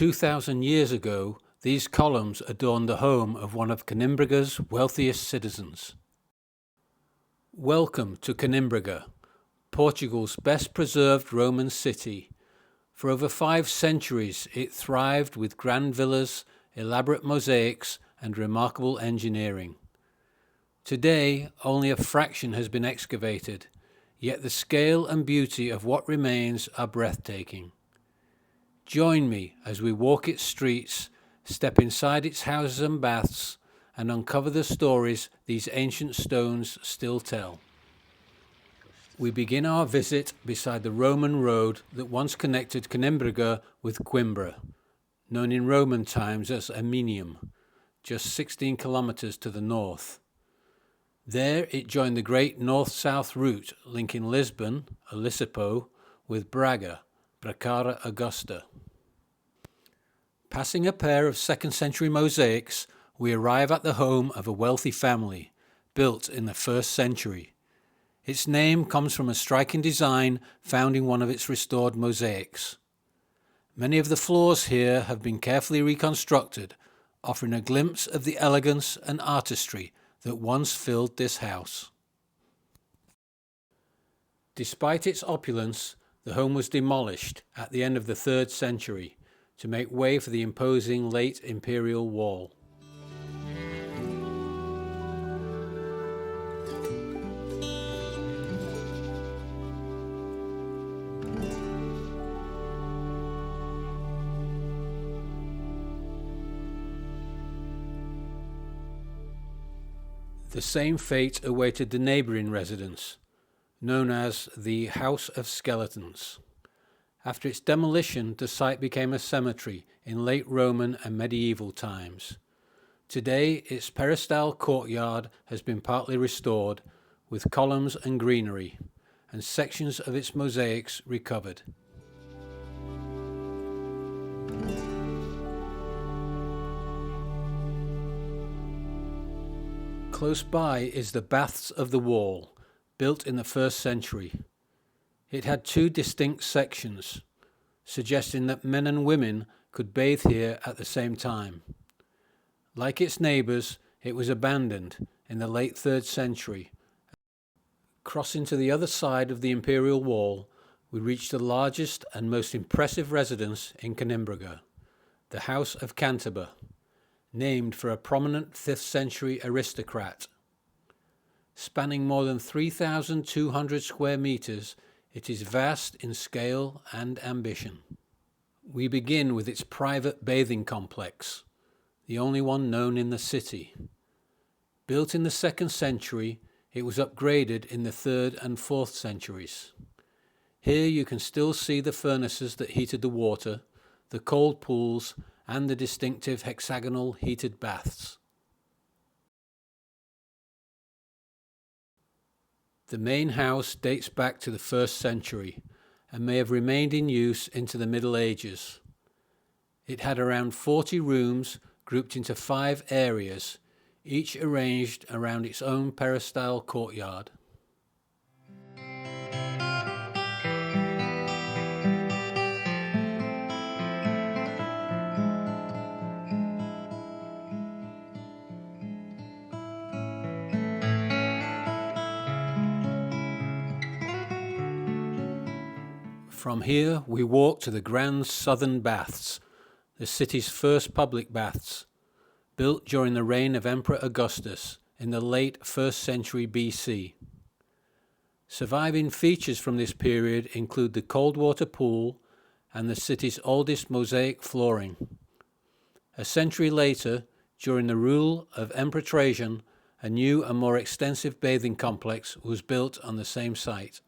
2,000 years ago, these columns adorned the home of one of Conimbriga's wealthiest citizens. Welcome to Conímbriga, Portugal's best preserved Roman city. For over 5 centuries it thrived with grand villas, elaborate mosaics and remarkable engineering. Today only a fraction has been excavated, yet the scale and beauty of what remains are breathtaking. Join me as we walk its streets, step inside its houses and baths, and uncover the stories these ancient stones still tell. We begin our visit beside the Roman road that once connected Conímbriga with Coimbra, known in Roman times as Aminium, just 16 kilometers to the north. There it joined the great north-south route linking Lisbon, Alicipo, with Braga, Bracara Augusta. Passing a pair of 2nd century mosaics, we arrive at the home of a wealthy family, built in the 1st century. Its name comes from a striking design found in one of its restored mosaics. Many of the floors here have been carefully reconstructed, offering a glimpse of the elegance and artistry that once filled this house. Despite its opulence, the home was demolished at the end of the 3rd century to make way for the imposing Late Imperial Wall. The same fate awaited the neighbouring residence, known as the House of Skeletons. After its demolition, the site became a cemetery in late Roman and medieval times. Today, its peristyle courtyard has been partly restored, with columns and greenery, and sections of its mosaics recovered. Close by is the Baths of the Wall, built in the 1st century. It had 2 distinct sections, suggesting that men and women could bathe here at the same time. Like its neighbours, it was abandoned in the late 3rd century. Crossing to the other side of the Imperial Wall, we reach the largest and most impressive residence in Conímbriga, the House of Cantaber, named for a prominent 5th century aristocrat. Spanning more than 3,200 square meters, it is vast in scale and ambition. We begin with its private bathing complex, the only one known in the city. Built in the 2nd century, it was upgraded in the 3rd and 4th centuries. Here you can still see the furnaces that heated the water, the cold pools, and the distinctive hexagonal heated baths. The main house dates back to the 1st century and may have remained in use into the Middle Ages. It had around 40 rooms grouped into 5 areas, each arranged around its own peristyle courtyard. From here we walk to the grand southern baths, the city's first public baths, built during the reign of Emperor Augustus in the late 1st century BC. Surviving features from this period include the cold water pool and the city's oldest mosaic flooring. A century later, during the rule of Emperor Trajan, a new and more extensive bathing complex was built on the same site.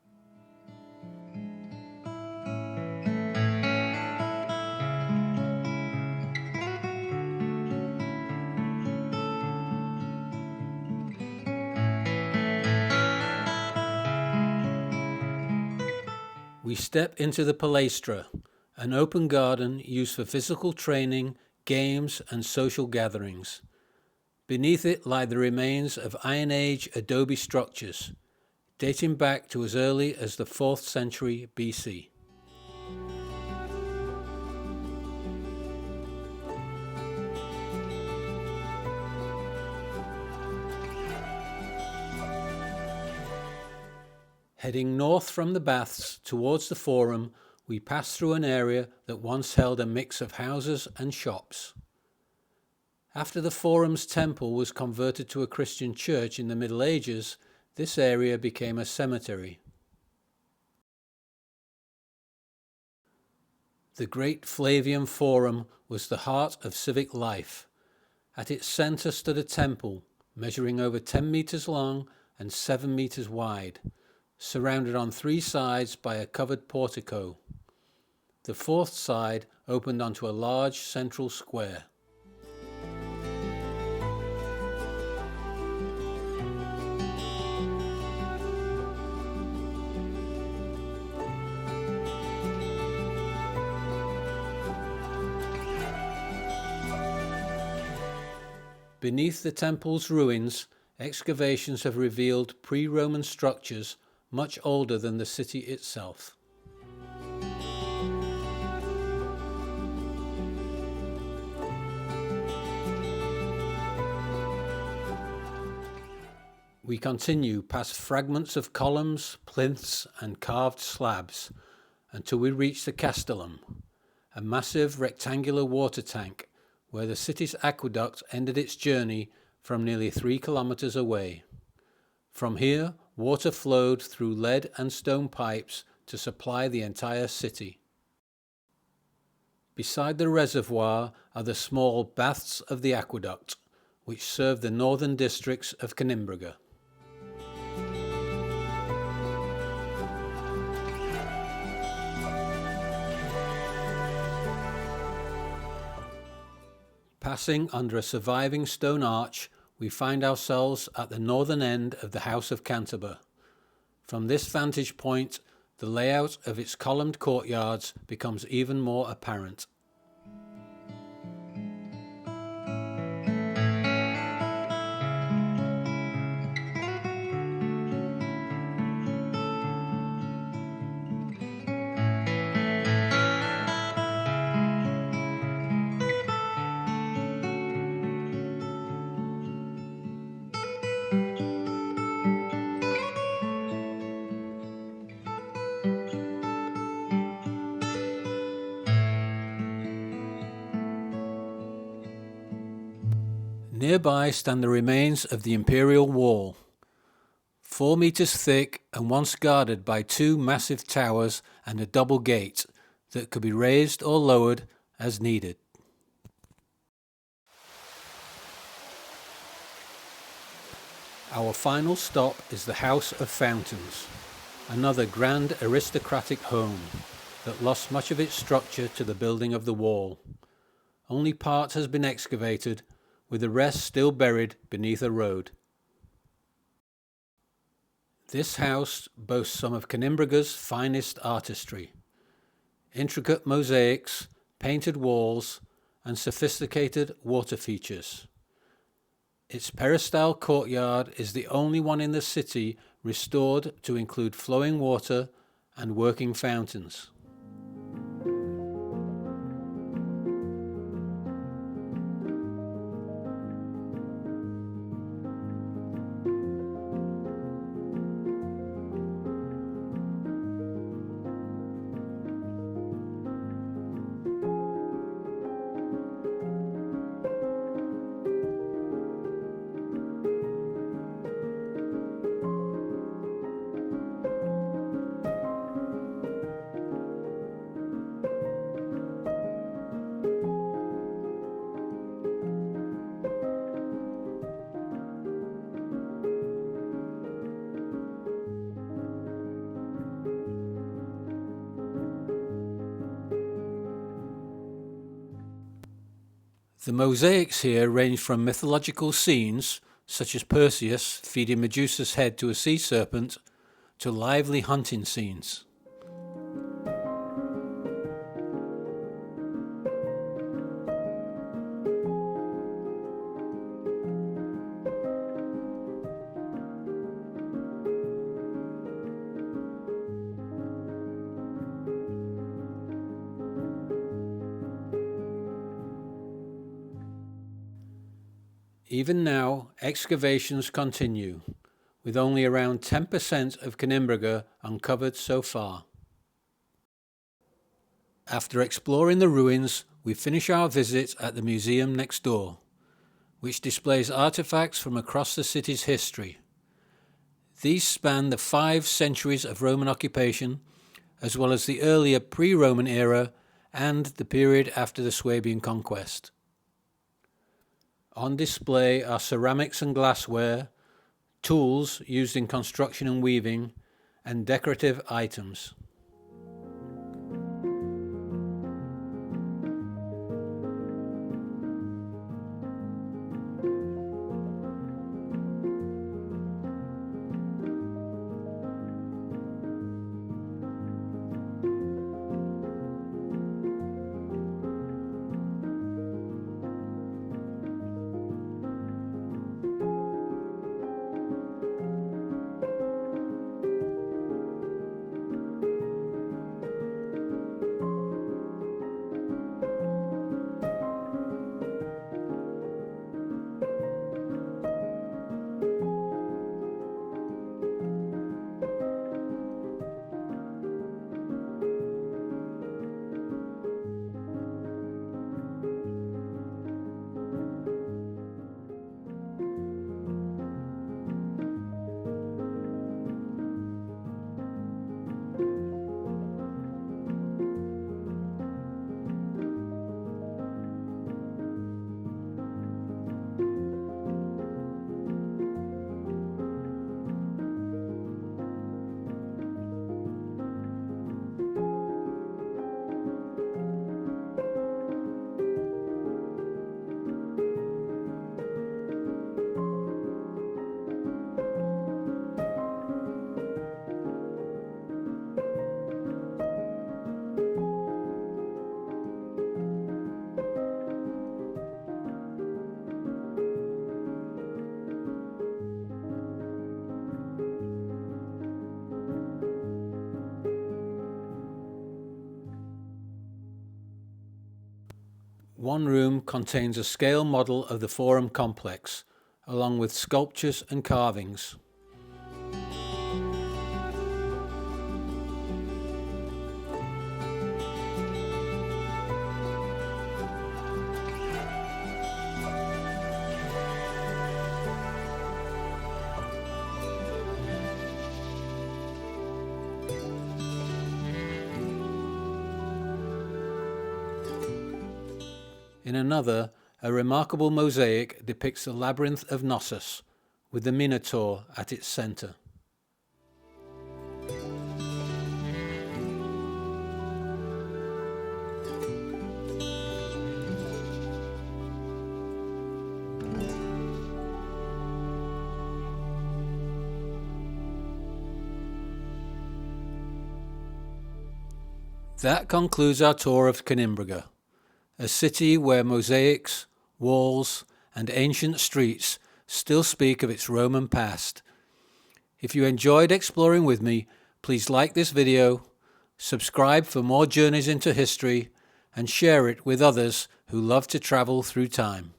We step into the Palestra, an open garden used for physical training, games and social gatherings. Beneath it lie the remains of Iron Age adobe structures, dating back to as early as the 4th century BC. Heading north from the baths towards the Forum, we pass through an area that once held a mix of houses and shops. After the Forum's temple was converted to a Christian church in the Middle Ages, this area became a cemetery. The Great Flavian Forum was the heart of civic life. At its centre stood a temple, measuring over 10 metres long and 7 metres wide, surrounded on 3 sides by a covered portico. The 4th side opened onto a large central square. Beneath the temple's ruins, excavations have revealed pre-Roman structures much older than the city itself. We continue past fragments of columns, plinths and carved slabs until we reach the Castellum, a massive rectangular water tank where the city's aqueduct ended its journey from nearly 3 kilometres away. From here, water flowed through lead and stone pipes to supply the entire city. Beside the reservoir are the small baths of the aqueduct, which serve the northern districts of Conímbriga. Passing under a surviving stone arch, we find ourselves at the northern end of the House of Cantaber. From this vantage point, the layout of its columned courtyards becomes even more apparent. Nearby stand the remains of the Imperial Wall, 4 metres thick and once guarded by 2 massive towers and a double gate that could be raised or lowered as needed. Our final stop is the House of Fountains, another grand aristocratic home that lost much of its structure to the building of the wall. Only part has been excavated, with the rest still buried beneath a road. This house boasts some of Conímbriga's finest artistry. Intricate mosaics, painted walls, and sophisticated water features. Its peristyle courtyard is the only one in the city restored to include flowing water and working fountains. The mosaics here range from mythological scenes, such as Perseus feeding Medusa's head to a sea serpent, to lively hunting scenes. Even now, excavations continue, with only around 10% of Conímbriga uncovered so far. After exploring the ruins, we finish our visit at the museum next door, which displays artefacts from across the city's history. These span the 5 centuries of Roman occupation, as well as the earlier pre-Roman era and the period after the Swabian conquest. On display are ceramics and glassware, tools used in construction and weaving, and decorative items. One room contains a scale model of the Forum complex, along with sculptures and carvings. In another, a remarkable mosaic depicts the labyrinth of Knossos, with the Minotaur at its centre. That concludes our tour of Conímbriga, a city where mosaics, walls, and ancient streets still speak of its Roman past. If you enjoyed exploring with me, please like this video, subscribe for more journeys into history, and share it with others who love to travel through time.